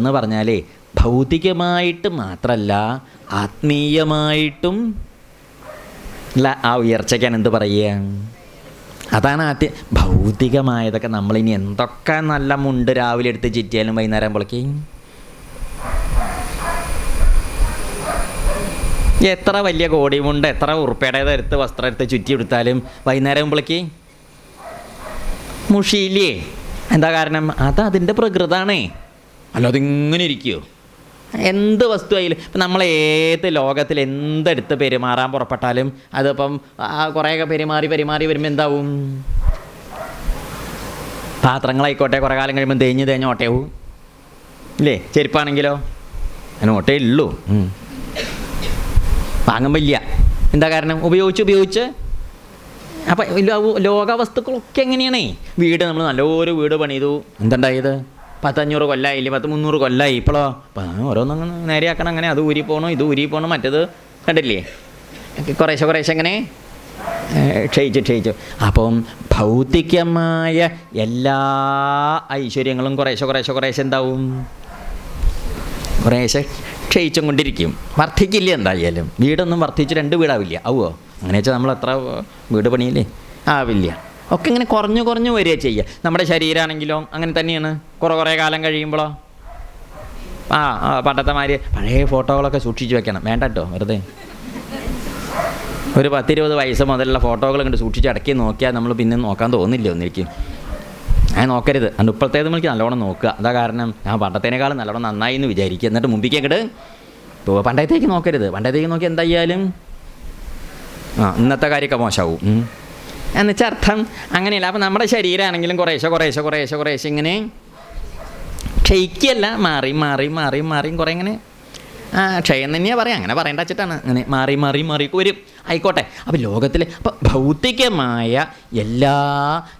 എന്ന് പറഞ്ഞാലേ ഭൗതികമായിട്ട് മാത്രമല്ല ആത്മീയമായിട്ടും ആ ഉയർച്ചയ്ക്കാണ് എന്ത് പറയുക. അതാണ് ഭൗതികമായതൊക്കെ നമ്മളിനി എന്തൊക്കെ നല്ല മുണ്ട് രാവിലെ എടുത്ത് ചുറ്റിയാലും വൈകുന്നേരം ആകുമ്പോഴേക്ക് എത്ര വലിയ കോടി മുണ്ട് എത്ര ഉറുപ്പയുടേത് എടുത്ത് വസ്ത്രം എടുത്ത് ചുറ്റി എടുത്താലും വൈകുന്നേരം ആകുമ്പോഴേക്ക് മുഷിയില്ലേ. എന്താ കാരണം? അതിൻ്റെ പ്രകൃതമാണേ. അല്ലാതെ ഇങ്ങനെ ഇരിക്കുമോ? എന്ത് വസ്തു ആയാലും ഇപ്പം നമ്മൾ ഏത് ലോകത്തിൽ എന്തെടുത്ത് പെരുമാറാൻ പുറപ്പെട്ടാലും അതിപ്പം കുറേയൊക്കെ പെരുമാറി വരുമ്പോൾ എന്താവും? പാത്രങ്ങളായിക്കോട്ടെ കുറേ കാലം കഴിയുമ്പോൾ തേഞ്ഞ് ഓട്ടയാവും ഇല്ലേ? ചെരുപ്പാണെങ്കിലോ അതിന് ഓട്ടേ ഉള്ളൂ, വാങ്ങുമ്പോൾ ഇല്ല. എന്താ കാരണം? ഉപയോഗിച്ച് അപ്പം ലോക വസ്തുക്കളൊക്കെ എങ്ങനെയാണേ. വീട് നമ്മൾ നല്ലൊരു വീട് പണിതു, എന്തുണ്ടായത്? 100-500 കൊല്ലമായില്ലേ, 100-300 കൊല്ലമായി. ഇപ്പോഴോ ഓരോന്നങ്ങനെ നേരെയാക്കണം. അങ്ങനെ അത് ഊരി പോകണം, ഇത് ഊരി പോകണം, മറ്റേത് കണ്ടില്ലേ കുറേശ്ശെ അങ്ങനെ ക്ഷയിച്ചു. അപ്പം ഭൗതികമായ എല്ലാ ഐശ്വര്യങ്ങളും കുറേശ്ശെ എന്താവും? കുറേശ്ശെ ക്ഷയിച്ചും കൊണ്ടിരിക്കും, വർദ്ധിക്കില്ല. എന്തായാലും വീടൊന്നും വർദ്ധിച്ച് 2 വീടാവില്ല, ആവുമോ? അങ്ങനെ വെച്ചാൽ നമ്മൾ എത്ര വീട് പണിയില്ലേ, ആവില്ല. ഒക്കെ ഇങ്ങനെ കുറഞ്ഞു വരിക ചെയ്യുക. നമ്മുടെ ശരീരമാണെങ്കിലോ അങ്ങനെ തന്നെയാണ്. കുറേ കാലം കഴിയുമ്പോഴോ പണ്ടത്തെ മാതിരി പഴയ ഫോട്ടോകളൊക്കെ സൂക്ഷിച്ച് വെക്കണം. വേണ്ട കേട്ടോ, വെറുതെ ഒരു 10-20 വയസ്സ് മുതലുള്ള ഫോട്ടോകൾ ഇങ്ങോട്ട് സൂക്ഷിച്ച് അടക്കി നോക്കിയാൽ നമ്മൾ പിന്നെ നോക്കാൻ തോന്നില്ല ഒന്നിരിക്കും. ഞാൻ നോക്കരുത്. അതുകൊണ്ട് ഇപ്പോഴത്തേത് നമുക്ക് നല്ലോണം നോക്കുക. അതാ കാരണം ഞാൻ പണ്ടത്തേനേക്കാളും നല്ലോണം നന്നായി എന്ന് വിചാരിക്കുക. എന്നിട്ട് മുമ്പിലേക്ക് അങ്ങോട്ട് പണ്ടത്തേക്ക് നോക്കരുത്. പണ്ടത്തേക്ക് നോക്കി എന്തായാലും ഇന്നത്തെ കാര്യമൊക്കെ മോശമാവും എന്നുവെച്ചാൽ അർത്ഥം അങ്ങനെയല്ല. അപ്പം നമ്മുടെ ശരീരമാണെങ്കിലും കുറേശ്ശെ ഇങ്ങനെ ക്ഷയിക്കല്ല, മാറി കുറേ ഇങ്ങനെ ക്ഷയം തന്നെയാണ് പറയാം. അങ്ങനെ പറയേണ്ട വെച്ചിട്ടാണ്. അങ്ങനെ മാറി വരും. ആയിക്കോട്ടെ. അപ്പം ലോകത്തിൽ അപ്പം ഭൗതികമായ എല്ലാ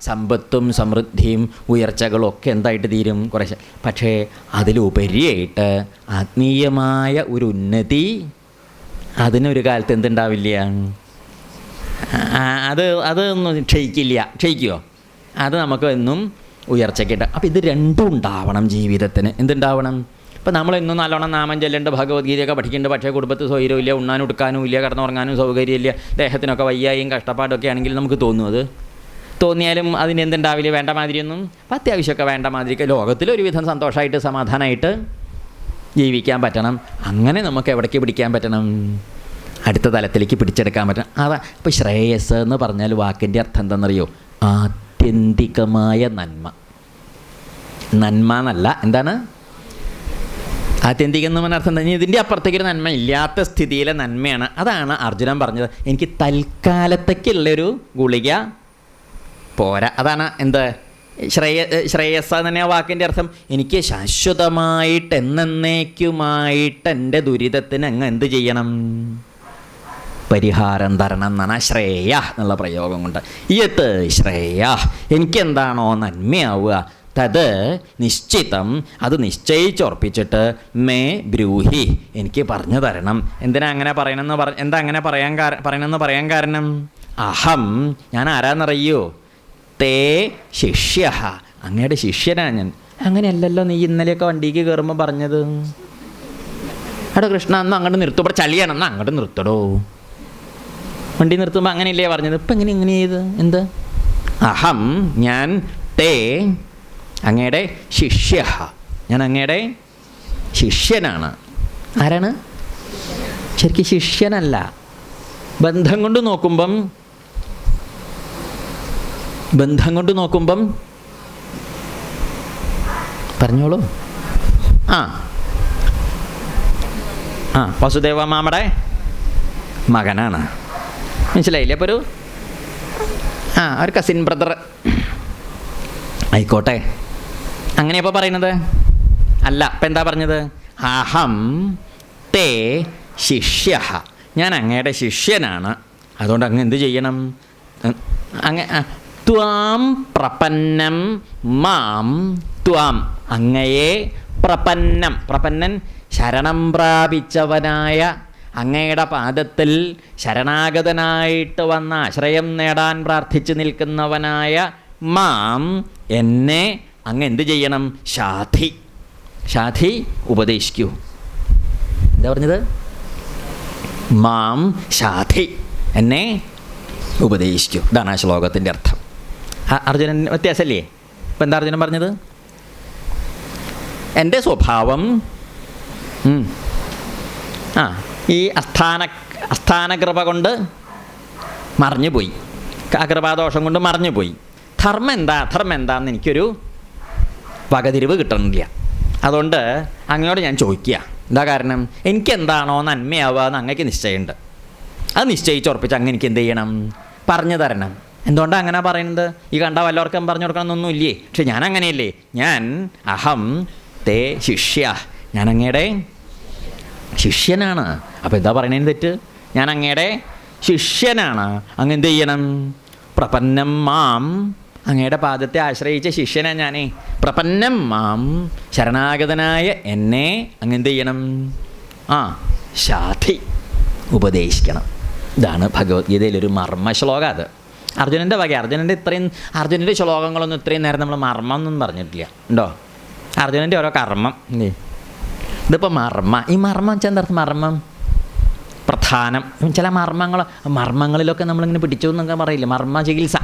സമ്പത്തും സമൃദ്ധിയും ഉയർച്ചകളും ഒക്കെ എന്തായിട്ട് തീരും? കുറേശ്ശെ. പക്ഷേ അതിലുപരിയായിട്ട് ആത്മീയമായ ഒരു ഉന്നതി അതിനൊരു കാലത്ത് എന്തുണ്ടാവില്ല, അതൊന്നും ക്ഷയിക്കുമോ? അത് നമുക്ക് എന്നും ഉയർച്ചയ്ക്കിട്ട്. അപ്പം ഇത് രണ്ടും ഉണ്ടാവണം ജീവിതത്തിന്. എന്തുണ്ടാവണം? ഇപ്പം നമ്മളെന്നും നല്ലോണം നാമം ചെല്ലേണ്ട, ഭഗവത്ഗീതയൊക്കെ പഠിക്കേണ്ട, പക്ഷേ കുടുംബത്തിൽ സ്വൈരമില്ല, ഉണ്ണാനും ഉടുക്കാനും ഇല്ല, കിടന്നുറങ്ങാനും സൗകര്യമില്ല, ദേഹത്തിനൊക്കെ വയ്യായും കഷ്ടപ്പാടൊക്കെ ആണെങ്കിൽ നമുക്ക് തോന്നും. അത് തോന്നിയാലും അതിന് എന്തുണ്ടാവില്ല, വേണ്ട മാതിരിയൊന്നും. അപ്പം അത്യാവശ്യമൊക്കെ വേണ്ട മാതിരിയൊക്കെ ലോകത്തിലൊരുവിധം സന്തോഷമായിട്ട് സമാധാനമായിട്ട് ജീവിക്കാൻ പറ്റണം. അങ്ങനെ നമുക്ക് എവിടേക്ക് പിടിക്കാൻ പറ്റണം? അടുത്ത തലത്തിലേക്ക് പിടിച്ചെടുക്കാൻ പറ്റണം. അതാ ഇപ്പോൾ ശ്രേയസ് എന്ന് പറഞ്ഞാൽ വാക്കിൻ്റെ അർത്ഥം എന്താണെന്നറിയോ? ആത്യന്തികമായ നന്മ എന്നല്ല. എന്താണ് ആത്യന്തികം എന്ന് പറഞ്ഞ അർത്ഥം? ഇതിൻ്റെ അപ്പുറത്തേക്കൊരു നന്മ ഇല്ലാത്ത സ്ഥിതിയിലെ നന്മയാണ്. അതാണ് അർജുനൻ പറഞ്ഞത്. എനിക്ക് തൽക്കാലത്തേക്കുള്ളൊരു ഗുളിക പോരാ. അതാണ് എന്ത് ശ്രേയസ് തന്നെ ആ വാക്കിൻ്റെ അർത്ഥം. എനിക്ക് ശാശ്വതമായിട്ട് എന്നേക്കുമായിട്ട് എൻ്റെ ദുരിതത്തിന് അങ്ങ് എന്ത് ചെയ്യണം? പരിഹാരം തരണം എന്നാണ് ശ്രേയ എന്നുള്ള പ്രയോഗം കൊണ്ട്. യത് ശ്രേയ, എനിക്കെന്താണോ നന്മയാവുക, തത് നിശ്ചിതം, അത് നിശ്ചയിച്ചുറപ്പിച്ചിട്ട് മേ ബ്രൂഹി, എനിക്ക് പറഞ്ഞു തരണം. എന്തിനാ അങ്ങനെ പറയണമെന്ന് എന്താ അങ്ങനെ പറയണമെന്ന് പറയാൻ കാരണം? അഹം, ഞാൻ ആരാന്നറിയോ? തേ ശിഷ്യ, അങ്ങയുടെ ശിഷ്യനാണ് ഞാൻ. അങ്ങനെയല്ലല്ലോ നീ ഇന്നലെയൊക്കെ വണ്ടിക്ക് കയറുമ്പോൾ പറഞ്ഞത്. എടോ കൃഷ്ണ, അന്ന് അങ്ങോട്ട് നിർത്തും, ഇവിടെ ചളിയാണെന്ന് അങ്ങോട്ട് നിർത്തടോ. വണ്ടി നിർത്തുമ്പോൾ അങ്ങനെയല്ലേ പറഞ്ഞത്? ഇപ്പം എങ്ങനെ ചെയ്ത്? എന്ത്? അഹം, ഞാൻ, തേ, അങ്ങയുടെ ശിഷ്യ, ഞാൻ അങ്ങയുടെ ശിഷ്യനാണ്. ആരാണ്? ശരിക്കും ശിഷ്യനല്ല. ബന്ധം കൊണ്ട് നോക്കുമ്പം പറഞ്ഞോളൂ. വസുദേവ മാമയുടെ മകനാണ്. മനസ്സിലായില്ലേ? അപ്പോൾ ഒരു കസിൻ ബ്രദർ ആയിക്കോട്ടെ. അങ്ങനെയപ്പോൾ പറയുന്നത് അല്ല. ഇപ്പം എന്താ പറഞ്ഞത്? അഹം തേ ശിഷ്യ, ഞാൻ അങ്ങയുടെ ശിഷ്യനാണ്. അതുകൊണ്ട് അങ്ങ് എന്ത് ചെയ്യണം? ത്വാം പ്രപന്നം മാം, ത്വാം അങ്ങയെ പ്രപന്നൻ ശരണം പ്രാപിച്ചവനായ, അങ്ങയുടെ പാദത്തിൽ ശരണാഗതനായിട്ട് വന്ന ആശ്രയം നേടാൻ പ്രാർത്ഥിച്ചു നിൽക്കുന്നവനായ മാം, എന്നെ അങ്ങ് എന്ത് ചെയ്യണം? ശാധി, ശാധി ഉപദേശിക്കൂ. എന്താ പറഞ്ഞത്? മാം ശാധി, എന്നെ ഉപദേശിക്കൂ. ഇതാണ് ആ ശ്ലോകത്തിൻ്റെ അർത്ഥം. അർജുനൻ വ്യത്യാസമല്ലേ? ഇപ്പം എന്താ അർജുനൻ പറഞ്ഞത്? എൻ്റെ സ്വഭാവം ഈ അസ്ഥാനകൃപ കൊണ്ട് മറിഞ്ഞുപോയി, കൃപാദോഷം കൊണ്ട് മറിഞ്ഞുപോയി. ധർമ്മം എന്താണെന്ന് എനിക്കൊരു വകതിരിവ് കിട്ടണില്ല. അതുകൊണ്ട് അങ്ങയോട് ഞാൻ ചോദിക്കുക, എന്താ കാരണം? എനിക്കെന്താണോ നന്മയാവുക എന്ന് അങ്ങക്ക് നിശ്ചയമുണ്ട്. അത് നിശ്ചയിച്ചുറപ്പിച്ച് അങ്ങ് എനിക്ക് എന്ത് ചെയ്യണം? പറഞ്ഞു തരണം. എന്തുകൊണ്ടാണ് അങ്ങനെ പറയുന്നത്? ഈ കണ്ട വല്ലവർക്കും പറഞ്ഞു കൊടുക്കണമെന്നൊന്നുമില്ലേ? പക്ഷെ ഞാൻ അങ്ങനെയല്ലേ. ഞാൻ അഹം തേ ശിഷ്യ, ഞാൻ അങ്ങയുടെ ശിഷ്യനാണ്. അപ്പോൾ എന്താ പറയണേന്ന് തെറ്റ്? ഞാൻ അങ്ങയുടെ ശിഷ്യനാണ്. അങ്ങ് എന്ത് ചെയ്യണം? പ്രപന്നം മാം, അങ്ങയുടെ പാദത്തെ ആശ്രയിച്ച ശിഷ്യനാണ് ഞാനേ. പ്രപന്നം മാം, ശരണാഗതനായ എന്നെ അങ്ങ് എന്ത് ചെയ്യണം? ശാധി, ഉപദേശിക്കണം. ഇതാണ് ഭഗവത്ഗീതയിലൊരു മർമ്മ ശ്ലോകം. അത് അർജുനൻ്റെ വക. അർജുനൻ്റെ ശ്ലോകങ്ങളൊന്നും ഇത്രയും നേരം നമ്മൾ മർമ്മം ഒന്നും പറഞ്ഞിട്ടില്ല. ഉണ്ടോ? അർജുനൻ്റെ ഓരോ കർമ്മം. ഇതിപ്പോൾ മർമ്മ. ഈ മർമ്മം വെച്ചാൽ എന്താ അർത്ഥം? മർമ്മം പ്രധാനം. ചില മർമ്മങ്ങളിലൊക്കെ നമ്മളിങ്ങനെ പിടിച്ചു എന്നൊക്കെ പറയില്ലേ? മർമ്മ ചികിത്സ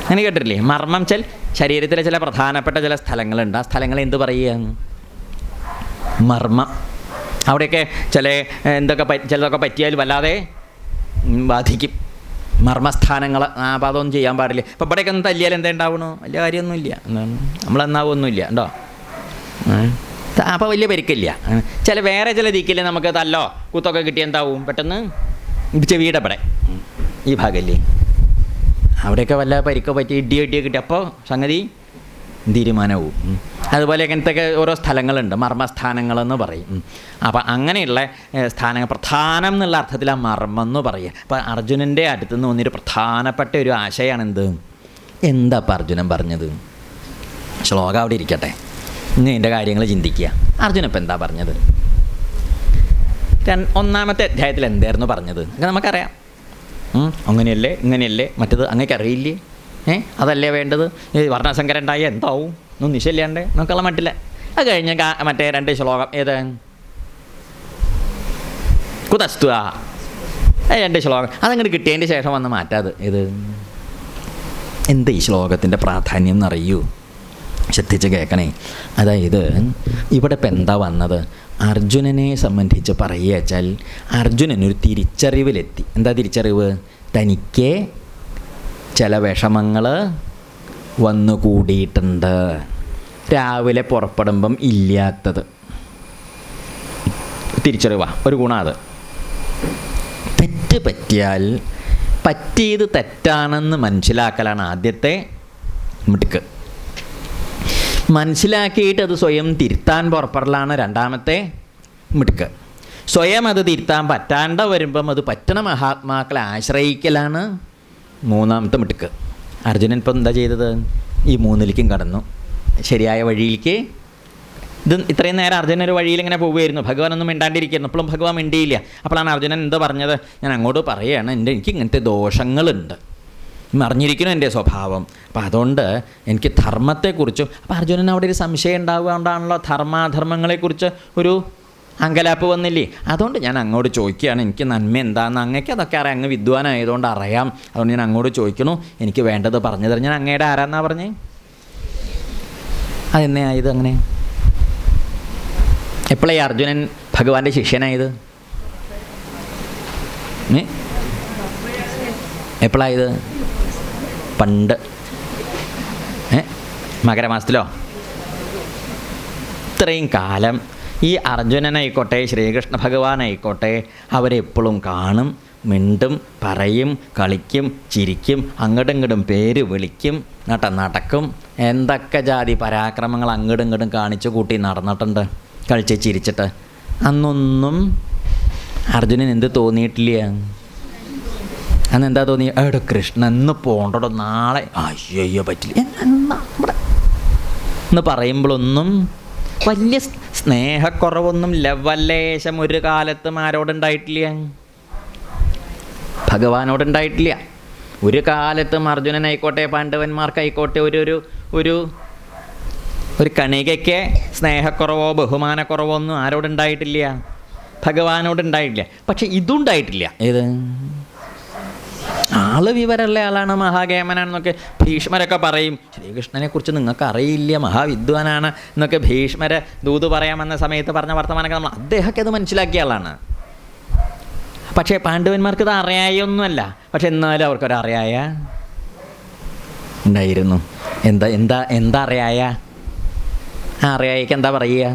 അങ്ങനെ കേട്ടിട്ടില്ലേ? മർമ്മം വെച്ചാൽ ശരീരത്തിലെ ചില പ്രധാനപ്പെട്ട ചില സ്ഥലങ്ങളുണ്ട്. ആ സ്ഥലങ്ങൾ എന്ത് പറയുക? മർമ്മം. അവിടെയൊക്കെ ചിലതൊക്കെ പറ്റിയാൽ വല്ലാതെ ബാധിക്കും. മർമ്മസ്ഥാനങ്ങൾ. അപ്പോൾ അതൊന്നും ചെയ്യാൻ പാടില്ല. ഇപ്പോൾ ഇവിടെയൊക്കെ ഒന്ന് തല്ലിയാൽ എന്താ ഉണ്ടാവണോ? വലിയ കാര്യമൊന്നുമില്ല, നമ്മളെന്നാവൊന്നുമില്ല. ഉണ്ടോ? അപ്പോൾ വലിയ പരിക്കില്ല. വേറെ ചില ദിക്കിൽ നമുക്ക് തല്ലോ കുത്തൊക്കെ കിട്ടിയാൽ എന്താവും? പെട്ടെന്ന് ചെവിയുടെ ഇവിടെ ഈ ഭാഗമല്ലേ, അവിടെയൊക്കെ വല്ല പരിക്കോ പറ്റി ഇടിയൊക്കെ കിട്ടി, അപ്പോൾ സംഗതി തീരുമാനവും. അതുപോലെ അങ്ങനത്തെയൊക്കെ ഓരോ സ്ഥലങ്ങളുണ്ട്, മർമ്മസ്ഥാനങ്ങളെന്ന് പറയും. അപ്പം അങ്ങനെയുള്ള സ്ഥാനങ്ങൾ പ്രധാനം എന്നുള്ള അർത്ഥത്തിൽ ആ മർമ്മം എന്ന് പറയുക. അപ്പം അർജുനൻ്റെ അടുത്ത് നിന്ന് തോന്നിയൊരു പ്രധാനപ്പെട്ട ഒരു ആശയമാണെന്ത്? എന്താ അപ്പം അർജുനൻ പറഞ്ഞത്? ശ്ലോകം അവിടെ ഇരിക്കട്ടെ, ഇനി എൻ്റെ കാര്യങ്ങൾ ചിന്തിക്കുക. അർജുനൻ ഇപ്പം എന്താ പറഞ്ഞത്? ഒന്നാമത്തെ അധ്യായത്തിൽ എന്തായിരുന്നു പറഞ്ഞത്? നമുക്കറിയാം. അങ്ങനെയല്ലേ ഇങ്ങനെയല്ലേ മറ്റത് അങ്ങേക്ക് അറിയില്ലേ? അതല്ലേ വേണ്ടത്? വർണ്ണസങ്കരം ഉണ്ടായി എന്താവും? ഒന്നും നിശയില്ലാണ്ട് നമുക്കുള്ള മട്ടില്ല. അത് കഴിഞ്ഞ് മറ്റേ 2 ശ്ലോകം ഏത്? കുതസ്തുവ 2 ശ്ലോകം അതങ്ങോട്ട് കിട്ടിയതിൻ്റെ ശേഷം വന്ന് മാറ്റാത് ഏത്? എന്ത് ഈ ശ്ലോകത്തിൻ്റെ പ്രാധാന്യം എന്നറിയൂ? ശ്രദ്ധിച്ച് കേൾക്കണേ. അതായത് ഇവിടെ ഇപ്പം എന്താ വന്നത്? അർജുനനെ സംബന്ധിച്ച് പറയുക വെച്ചാൽ അർജുനനൊരു തിരിച്ചറിവിലെത്തി. എന്താ തിരിച്ചറിവ്? തനിക്ക് ചില വിഷമങ്ങൾ വന്നുകൂടിയിട്ടുണ്ട്. രാവിലെ പുറപ്പെടുമ്പം ഇല്ലാത്തത് തിരിച്ചറിവാണ്, ഒരു ഗുണം. അത് തെറ്റ് പറ്റിയാൽ പറ്റിയത് തെറ്റാണെന്ന് മനസ്സിലാക്കലാണ് ആദ്യത്തെ മിടുക്ക്. മനസ്സിലാക്കിയിട്ട് അത് സ്വയം തിരുത്താൻ പുറപ്പെടലാണ് രണ്ടാമത്തെ മിടുക്ക്. സ്വയം അത് തിരുത്താൻ പറ്റാണ്ട് വരുമ്പം അത് പറ്റണ മഹാത്മാക്കളെ ആശ്രയിക്കലാണ് മൂന്നാമത്തെ മിടുക്ക്. അർജുനൻ ഇപ്പം എന്താ ചെയ്തത്? ഈ 3ലേക്കും കടന്നു, ശരിയായ വഴിയിലേക്ക്. ഇത്രയും നേരം അർജുനൻ ഒരു വഴിയിൽ ഇങ്ങനെ പോവുമായിരുന്നു, ഭഗവാനൊന്നും മിണ്ടാണ്ടിരിക്കുന്നു. അപ്പോഴും ഭഗവാൻ മിണ്ടിയില്ല. അപ്പോഴാണ് അർജുനൻ എന്താ പറഞ്ഞത്? ഞാൻ അങ്ങോട്ട് പറയുകയാണ്, എനിക്ക് ഇങ്ങനത്തെ ദോഷങ്ങളുണ്ട്, അറിഞ്ഞിരിക്കണം എൻ്റെ സ്വഭാവം. അപ്പം അതുകൊണ്ട് എനിക്ക് ധർമ്മത്തെക്കുറിച്ചും. അപ്പോൾ അർജുനൻ അവിടെ ഒരു സംശയം ഉണ്ടാവുകയാണല്ലോ, ധർമാധർമ്മങ്ങളെക്കുറിച്ച് ഒരു അങ്കലാപ്പ് വന്നില്ലേ? അതുകൊണ്ട് ഞാൻ അങ്ങോട്ട് ചോദിക്കുകയാണ്, എനിക്ക് നന്മ എന്താണെന്ന്. അങ്ങക്ക് അതൊക്കെ അറിയാം, അങ്ങ് വിദ്വാനായതുകൊണ്ട് അറിയാം. അതുകൊണ്ട് ഞാൻ അങ്ങോട്ട് ചോദിക്കണു, എനിക്ക് വേണ്ടത് പറഞ്ഞു തരാം. ഞാൻ അങ്ങയുടെ ആരാന്നാ പറഞ്ഞേ? അതെന്നെ ആയത്? അങ്ങനെ എപ്പോഴായി അർജുനൻ ഭഗവാന്റെ ശിഷ്യനായത്? എപ്പോഴായത്? പണ്ട് മകരമാസത്തിലോ? ഇത്രയും കാലം ഈ അർജുനനായിക്കോട്ടെ ശ്രീകൃഷ്ണ ഭഗവാനായിക്കോട്ടെ അവരെപ്പോഴും കാണും, മിണ്ടും, പറയും, കളിക്കും, ചിരിക്കും, അങ്ങോട്ടും ഇങ്ങോട്ടും പേര് വിളിക്കും, നടക്കും. എന്തൊക്കെ ജാതി പരാക്രമങ്ങൾ അങ്ങോട്ടും ഇങ്ങോട്ടും കാണിച്ചു കൂട്ടി നടന്നിട്ടുണ്ട്, കളിച്ച് ചിരിച്ചിട്ട്. അന്നൊന്നും അർജുനൻ എന്ത് തോന്നിയിട്ടില്ല? അന്നെന്താ തോന്നി? എവിടെ കൃഷ്ണ എന്ന് പോണ്ടോ, നാളെ അയ്യോ പറ്റില്ല എന്ന് പറയുമ്പോഴൊന്നും വലിയ സ്നേഹക്കുറവൊന്നും ലവലേശം ഒരു കാലത്തും ആരോടുണ്ടായിട്ടില്ല? ഭഗവാനോടുണ്ടായിട്ടില്ല. ഒരു കാലത്തും അർജുനനായിക്കോട്ടെ പാണ്ഡവന്മാർക്കായിക്കോട്ടെ ഒരു ഒരു കണികയ്ക്ക് സ്നേഹക്കുറവോ ബഹുമാനക്കുറവോ ഒന്നും ആരോടുണ്ടായിട്ടില്ല, ഭഗവാനോടുണ്ടായിട്ടില്ല. പക്ഷെ ഇതുണ്ടായിട്ടില്ല. ഏത് ആള് വിവരമുള്ള ആളാണ്, മഹാകേമനാണെന്നൊക്കെ ഭീഷ്മരൊക്കെ പറയും. ശ്രീകൃഷ്ണനെക്കുറിച്ച് നിങ്ങൾക്ക് അറിയില്ല, മഹാവിദ്വാനാണ് എന്നൊക്കെ ഭീഷ്മരെ ദൂത് പറയാമെന്ന സമയത്ത് പറഞ്ഞ വർത്തമാനമൊക്കെ നമ്മൾ അദ്ദേഹമൊക്കെ അത് മനസ്സിലാക്കിയ ആളാണ്. പക്ഷേ പാണ്ഡവന്മാർക്ക് ഇത് അറിയായൊന്നുമല്ല. പക്ഷെ എന്നാലും അവർക്കൊരു അറിയായ ഉണ്ടായിരുന്നു. എന്താ എന്താ എന്താ അറിയായ? ആ അറിയായിക്ക് എന്താ പറയുക?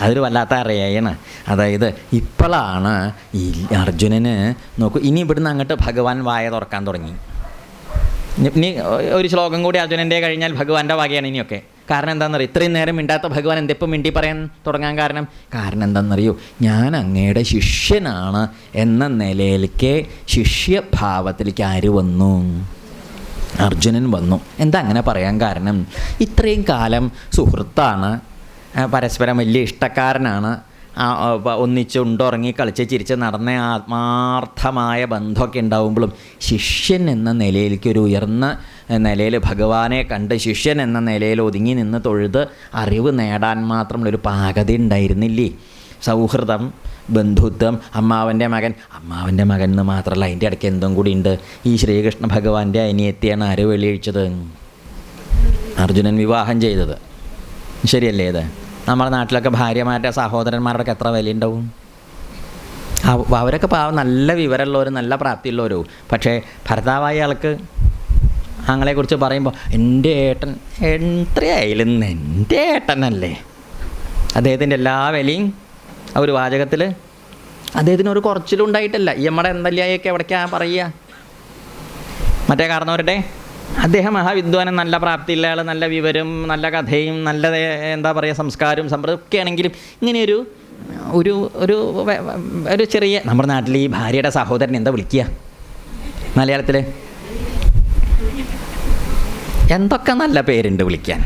അതൊരു വല്ലാത്ത അറിയായാണ്. അതായത് ഇപ്പോഴാണ് ഈ അർജുനന് നോക്കൂ, ഇനി ഇവിടുന്ന് അങ്ങോട്ട് ഭഗവാൻ വായ തുറക്കാൻ തുടങ്ങി. ഇനി ഒരു ശ്ലോകം കൂടി അർജുനൻ്റെ കഴിഞ്ഞാൽ ഭഗവാന്റെ വകയാണ് ഇനിയൊക്കെ. കാരണം എന്താണെന്നറിയോ? ഇത്രയും നേരം മിണ്ടാത്ത ഭഗവാൻ എന്തിപ്പം മിണ്ടി പറയാൻ തുടങ്ങാൻ കാരണം എന്താണെന്നറിയോ? ഞാൻ അങ്ങയുടെ ശിഷ്യനാണ് എന്ന നിലയിലേക്ക്, ശിഷ്യഭാവത്തിലേക്ക് ആര് വന്നു? അർജുനൻ വന്നു. എന്താ അങ്ങനെ പറയാൻ കാരണം? ഇത്രയും കാലം സുഹൃത്താണ്, പരസ്പരം വലിയ ഇഷ്ടക്കാരനാണ്, ഒന്നിച്ച് ഉണ്ടുറങ്ങി കളിച്ച് ചിരിച്ച് നടന്ന ആത്മാർത്ഥമായ ബന്ധമൊക്കെ ഉണ്ടാവുമ്പോഴും ശിഷ്യൻ എന്ന നിലയിലേക്ക്, ഒരു ഉയർന്ന നിലയിൽ ഭഗവാനെ കണ്ട് ശിഷ്യൻ എന്ന നിലയിൽ ഒതുങ്ങി നിന്ന് തൊഴുത് അറിവ് നേടാൻ മാത്രമുള്ളൊരു പാകത ഉണ്ടായിരുന്നില്ലേ? സൗഹൃദം, ബന്ധുത്വം, അമ്മാവൻ്റെ മകൻ എന്ന് മാത്രമല്ല, അതിൻ്റെ ഇടയ്ക്ക് എന്തും കൂടി ഉണ്ട്. ഈ ശ്രീകൃഷ്ണ ഭഗവാന്റെ അനിയത്തിയാണ് ആര് വെളിയിച്ചത്? അർജുനൻ വിവാഹം ചെയ്തത്. ശരിയല്ലേ? ഇത് നമ്മുടെ നാട്ടിലൊക്കെ ഭാര്യമാരുടെ സഹോദരന്മാരുടെ എത്ര വിലയുണ്ടാവും? അവരൊക്കെ പാവം നല്ല വിവരമുള്ളവരും നല്ല പ്രാപ്തിയുള്ളവരും. പക്ഷേ ഭർത്താവായ ആൾക്ക് ആങ്ങളെക്കുറിച്ച് പറയുമ്പോൾ എൻ്റെ ഏട്ടൻ എത്രയായാലും എൻ്റെ ഏട്ടനല്ലേ, അദ്ദേഹത്തിൻ്റെ എല്ലാ വിലയും ആ ഒരു വാചകത്തിൽ അദ്ദേഹത്തിന് ഒരു കുറച്ചിലും ഉണ്ടായിട്ടില്ല. ഈ നമ്മുടെ എന്തല്ലായൊക്കെ എവിടേക്കാണ് പറയുക? മറ്റേ കാരണവരുടെ അദ്ദേഹം മഹാവിദ്വാനും നല്ല പ്രാപ്തിയുള്ള ആൾ, നല്ല വിവരം, നല്ല കഥയും, നല്ല എന്താ പറയുക സംസ്കാരവും സമ്പ്രദായം ഒക്കെ ആണെങ്കിലും ഇങ്ങനെയൊരു ഒരു ഒരു ഒരു ചെറിയ, നമ്മുടെ നാട്ടിൽ ഈ ഭാര്യയുടെ സഹോദരൻ എന്താ വിളിക്കുക മലയാളത്തിൽ? എന്തൊക്കെ നല്ല പേരുണ്ട് വിളിക്കാൻ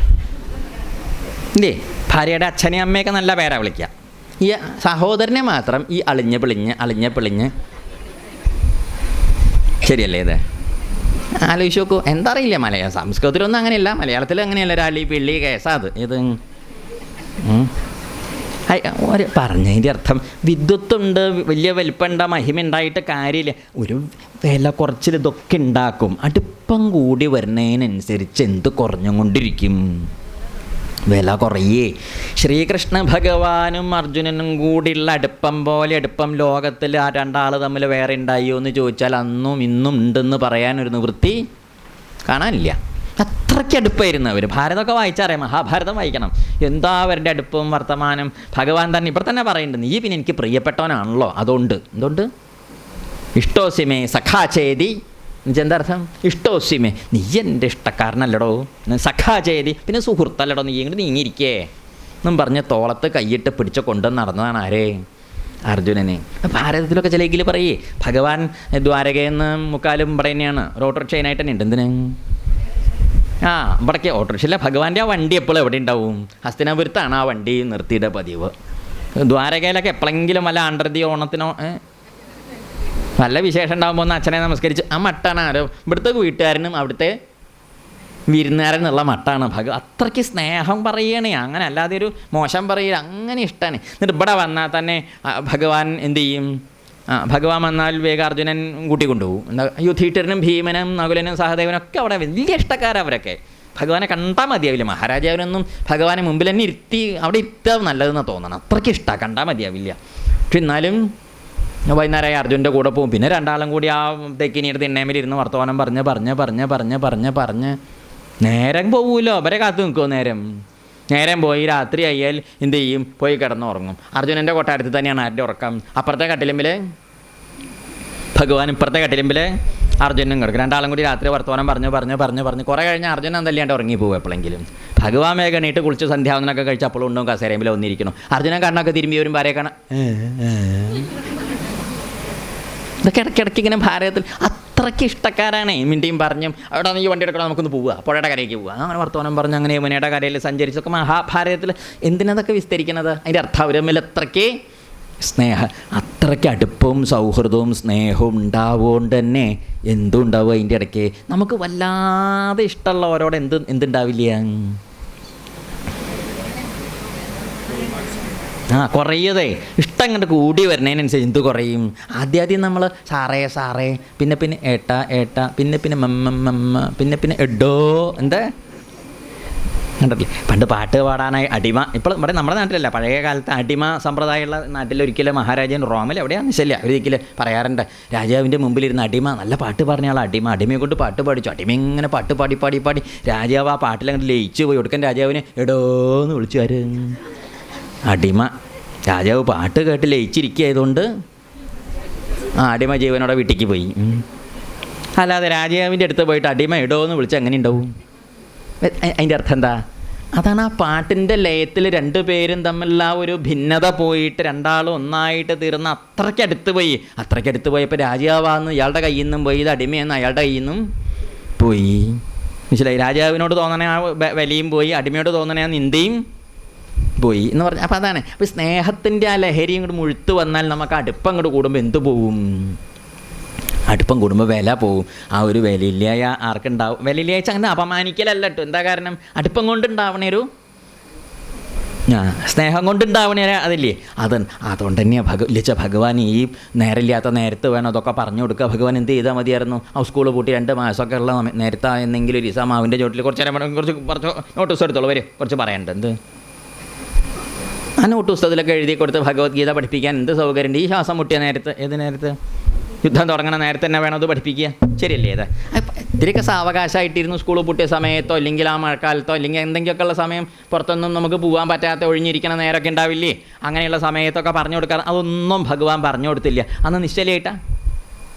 ഇല്ലേ? ഭാര്യയുടെ അച്ഛനെയും അമ്മയൊക്കെ നല്ല പേരാണ് വിളിക്കുക. ഈ സഹോദരനെ മാത്രം ഈ അളിഞ്ഞ് പിളിഞ്ഞ് ശരിയല്ലേ? ഇത് ആലോചിച്ച് നോക്കൂ. എന്താ അറിയില്ല, സംസ്കൃതത്തിലൊന്നും അങ്ങനെയല്ല, മലയാളത്തിൽ അങ്ങനെയല്ല. ഒരാളി പിള്ളി കേസാ അത്. ഇത് പറഞ്ഞതിൻ്റെ അർത്ഥം വിദ്വത്തുണ്ട്, വലിയ വലിപ്പമുണ്ട്, മഹിമ ഉണ്ടായിട്ട് കാര്യമില്ല. ഒരു വില കുറച്ചിൽ ഇതൊക്കെ ഉണ്ടാക്കും. അടുപ്പം കൂടി വരുന്നതിനനുസരിച്ച് എന്ത് കുറഞ്ഞുകൊണ്ടിരിക്കും? വില കുറയേ. ശ്രീകൃഷ്ണ ഭഗവാനും അർജുനനും കൂടിയുള്ള അടുപ്പം പോലെ അടുപ്പം ലോകത്തിൽ ആ രണ്ടാൾ തമ്മിൽ വേറെ ഉണ്ടായോ എന്ന് ചോദിച്ചാൽ അന്നും ഇന്നും ഉണ്ടെന്ന് പറയാനൊരു നിവൃത്തി കാണാനില്ല. അത്രയ്ക്ക് അടുപ്പായിരുന്നു അവർ. ഭാരതമൊക്കെ വായിച്ചറിയാം, മഹാഭാരതം വായിക്കണം. എന്താ അവരുടെ അടുപ്പവും വർത്തമാനം. ഭഗവാൻ തന്നെ ഇവിടെ തന്നെ പറയുന്നുണ്ട്, നീ പിന്നെ എനിക്ക് പ്രിയപ്പെട്ടവനാണല്ലോ, അതുകൊണ്ട് എന്തുകൊണ്ട് ഇഷ്ടോസിമേ സഖാചേതി. എന്താ അർത്ഥം? ഇഷ്ടോസിമേ, നീ എൻ്റെ ഇഷ്ടക്കാരനല്ലടോ, സഖാചേതി, പിന്നെ സുഹൃത്തല്ലടോ, നീ ഇങ്ങോട്ട് നീങ്ങിയിരിക്കേ എന്നും പറഞ്ഞ് തോളത്ത് കൈയിട്ട് പിടിച്ച് കൊണ്ടുവന്ന് നടന്നതാണ് ആരേ? അർജുനനെ. ഭാരതത്തിലൊക്കെ ചിലയെങ്കിലും പറയേ ഭഗവാൻ ദ്വാരകയിൽ നിന്ന് മുക്കാലും ഇവിടെ തന്നെയാണ്, ഓട്ടോറിക്ഷ അതിനായിട്ട് തന്നെ ഉണ്ട്. എന്തിന്? ഇവിടേക്ക് ഓട്ടോറിക്ഷയില്ല, ഭഗവാന്റെ ആ വണ്ടി എപ്പോഴും എവിടെ ഉണ്ടാവും? ഹസ്തിനാപുരത്താണ് ആ വണ്ടി നിർത്തിയുടെ പതിവ്. ദ്വാരകയിലൊക്കെ എപ്പോഴെങ്കിലും വല്ല ആണ്ടർതി ഓണത്തിനോ നല്ല വിശേഷം ഉണ്ടാകുമ്പോൾ ഒന്ന് അച്ഛനെ നമസ്കരിച്ച് ആ മട്ടാണ് ആരോ ഇവിടുത്തെ വീട്ടുകാരനും അവിടുത്തെ വിരുന്നുകാരെന്നുള്ള മട്ടാണ് അത്രയ്ക്ക് സ്നേഹം പറയണേ. അങ്ങനെ അല്ലാതെ ഒരു മോശം പറയുക, അങ്ങനെ ഇഷ്ടമാണ്. എന്നിട്ട് ഇവിടെ വന്നാൽ തന്നെ ഭഗവാൻ എന്തു ചെയ്യും? ഭഗവാൻ വന്നാൽ വേഗാർജുനൻ കൂട്ടിക്കൊണ്ടുപോകും. എന്താ, യുധിഷ്ഠിരനും ഭീമനും നകുലനും സഹദേവനും ഒക്കെ അവിടെ വലിയ ഇഷ്ടക്കാരവരൊക്കെ. ഭഗവാനെ കണ്ടാൽ മതിയാവില്ല. മഹാരാജാവിനൊന്നും ഭഗവാനെ മുമ്പിൽ തന്നെ ഇരുത്തി അവിടെ ഇരുത്താൻ നല്ലതെന്ന് തോന്നണം. അത്രയ്ക്ക് ഇഷ്ടമാണ്, കണ്ടാൽ മതിയാവില്ല. പക്ഷെ എന്നാലും വൈകുന്നേരമായി അർജുൻ്റെ കൂടെ പോകും. പിന്നെ രണ്ടാളും കൂടി ആ തെക്കിനിയുടെ തിണ്ണേമിലിരുന്ന് വർത്തമാനം പറഞ്ഞ് നേരം പോവുമല്ലോ. അവരെ കാത്തു നിൽക്കുമോ? നേരം പോയി രാത്രി ആയാൽ എന്ത് ചെയ്യും? പോയി കിടന്നുറങ്ങും. അർജുനൻ്റെ കൊട്ടാരത്തിൽ തന്നെയാണ് ആരുടെ ഉറക്കം? അപ്പുറത്തെ കട്ടിലിമ്പിൽ ഭഗവാൻ, ഇപ്പുറത്തെ കട്ടിലിമ്പിൽ അർജുനും കിടക്കും. രണ്ടാളും കൂടി രാത്രി വർത്തമാനം പറഞ്ഞ് കുറേ കഴിഞ്ഞ് അർജുനൻ തല്ലാണ്ട് ഉറങ്ങിപ്പോവും. എപ്പോഴെങ്കിലും ഭഗവാൻ വേഗം എണീറ്റ് കുളിച്ച് സന്ധ്യാവനൊക്കെ കഴിച്ച് അപ്പോഴും ഉണ്ടാവും കസേരയിൽ വന്നിരിക്കണം. അർജുനൻ കണ്ണൊക്കെ തിരുമ്പി വരും, ഭാര്യയെ കാണാൻ. ഇതൊക്കെ ഇടയ്ക്കിടയ്ക്ക് ഇങ്ങനെ ഭാരതത്തിൽ അത്രയ്ക്ക് ഇഷ്ടക്കാരാണ്. മിണ്ടിയും പറഞ്ഞും അവിടെ ഈ വണ്ടി എടുക്കണം, നമുക്കൊന്ന് പോവുക, പുഴയുടെ കരയ്ക്ക് പോവുക, അങ്ങനെ വർത്തമാനം പറഞ്ഞ് അങ്ങനെ യമുനയുടെ കരയിൽ സഞ്ചരിച്ചൊക്കെ മഹാഭാരതത്തിൽ എന്തിനതൊക്കെ വിസ്തരിക്കുന്നത്? അതിൻ്റെ അർത്ഥം അവർ തമ്മിൽ അത്രയ്ക്ക് അത്രയ്ക്ക് അടുപ്പവും സൗഹൃദവും സ്നേഹവും ഉണ്ടാവുകൊണ്ട് തന്നെ എന്തുണ്ടാവും അതിൻ്റെ ഇടയ്ക്ക്? നമുക്ക് വല്ലാതെ ഇഷ്ടമുള്ളവരോട് എന്തുണ്ടാവില്ല? കുറയതേ ഇഷ്ടം ഇങ്ങോട്ട് കൂടി വരുന്നതിനനുസരിച്ച് എന്ത് കുറയും? ആദ്യം നമ്മൾ സാറേ സാറേ, പിന്നെ ഏട്ട ഏട്ട, പിന്നെ മമ്മ, പിന്നെ എഡോ, എന്താ കണ്ടല്ലേ? പണ്ട് പാട്ട് പാടാനായി അടിമ, ഇപ്പോൾ ഇവിടെ നമ്മുടെ നാട്ടിലല്ല, പഴയ കാലത്ത് അടിമ സമ്പ്രദായമുള്ള നാട്ടിലൊരിക്കലും മഹാരാജൻ റോമിൽ എവിടെയാണെന്ന് വെച്ചില്ല ഒരിക്കലും പറയാറുണ്ട്, രാജാവിൻ്റെ മുമ്പിലിരുന്ന് അടിമ നല്ല പാട്ട് പറഞ്ഞ ആൾ അടിമയെ കൊണ്ട് പാട്ട് പാടിച്ചു. അടിമ ഇങ്ങനെ പാട്ട് പാടി രാജാവ് ആ പാട്ടിലങ്ങോട്ട് ലയിച്ചു പോയി. ഒടുക്കൻ രാജാവിനെ എടോന്ന് വിളിച്ചു. ആര്? അടിമ. രാജാവ് പാട്ട് കേട്ട് ലയിച്ചിരിക്കുകയായതുകൊണ്ട് അടിമ ജീവനോടെ വീട്ടിലേക്ക് പോയി. അല്ലാതെ രാജാവിൻ്റെ അടുത്ത് പോയിട്ട് അടിമ എടോന്ന് വിളിച്ച് എങ്ങനെ ഉണ്ടാവും? അതിൻ്റെ അർത്ഥം എന്താ? അതാണ് ആ പാട്ടിൻ്റെ ലയത്തിൽ രണ്ടുപേരും തമ്മിലുള്ള ആ ഒരു ഭിന്നത പോയിട്ട് രണ്ടാളും ഒന്നായിട്ട് തീർന്ന് അത്രയ്ക്കടുത്ത് പോയപ്പോൾ രാജാവാന്ന് ഇയാളുടെ കയ്യിൽ നിന്നും പോയി, ഇത് അടിമയെന്ന് അയാളുടെ കയ്യിൽ നിന്നും പോയി. മനസ്സിലായി? രാജാവിനോട് തോന്നണ ആ വിലയും പോയി, അടിമയോട് തോന്നണ ആ നിന്ദയും പോയി എന്ന് പറഞ്ഞാൽ. അപ്പോൾ അതാണ്. അപ്പോൾ സ്നേഹത്തിൻ്റെ ആ ലഹരി ഇങ്ങോട്ട് മുഴുത്ത് വന്നാൽ നമുക്ക് അടുപ്പം ഇങ്ങോട്ട് കൂടുമ്പോൾ എന്ത് പോവും? അടുപ്പം കൂടുമ്പോൾ വില പോവും. ആ ഒരു വിലയില്ലായ ആർക്കുണ്ടാവും? വിലയില്ലാച്ച അങ്ങനെ അപമാനിക്കലല്ല കേട്ടോ. എന്താ കാരണം? അടുപ്പം കൊണ്ടുണ്ടാവണൊരു സ്നേഹം കൊണ്ടുണ്ടാവണ അതില്ലേ? അതുകൊണ്ട് തന്നെയാണ് ഭഗവാൻ ഈ നേരമില്ലാത്ത നേരത്ത് വേണം അതൊക്കെ പറഞ്ഞു കൊടുക്കുക. ഭഗവാൻ എന്ത് ചെയ്താൽ മതിയായിരുന്നു? ആ സ്കൂൾ പൂട്ടി 2 മാസമൊക്കെ ഉള്ള നേരത്തെ എന്തെങ്കിലും ഒരു മാവിൻ്റെ ചോട്ടിൽ കുറച്ച് നോട്ടീസ് എടുത്തോളൂ, വരും കുറച്ച് പറയണ്ട. എന്ത് ആ നോട്ട് പുസ്തകത്തിലൊക്കെ എഴുതി കൊടുത്ത് ഭഗവത്ഗീത പഠിപ്പിക്കാൻ എന്ത് സൗകര്യമുണ്ട്? ഈ ശ്വാസം മുട്ടിയ നേരത്ത്, ഏത് നേരത്ത്? യുദ്ധം തുടങ്ങണ നേരത്തെ തന്നെ വേണം അത് പഠിപ്പിക്കുക. ശരിയല്ലേ? ഇത് ഇത്തിരിയൊക്കെ സാവകാശമായിട്ടിരുന്നു സ്കൂൾ പൂട്ടിയ സമയത്തോ അല്ലെങ്കിൽ ആ മഴക്കാലത്തോ അല്ലെങ്കിൽ എന്തെങ്കിലുമൊക്കെ ഉള്ള സമയം പുറത്തൊന്നും നമുക്ക് പോകാൻ പറ്റാത്ത ഒഴിഞ്ഞിരിക്കണ നേരമൊക്കെ ഉണ്ടാവില്ലേ? അങ്ങനെയുള്ള സമയത്തൊക്കെ പറഞ്ഞു കൊടുക്കാൻ അതൊന്നും ഭഗവാൻ പറഞ്ഞു കൊടുത്തില്ല. അന്ന് നിശ്ചലമായിട്ടാണ്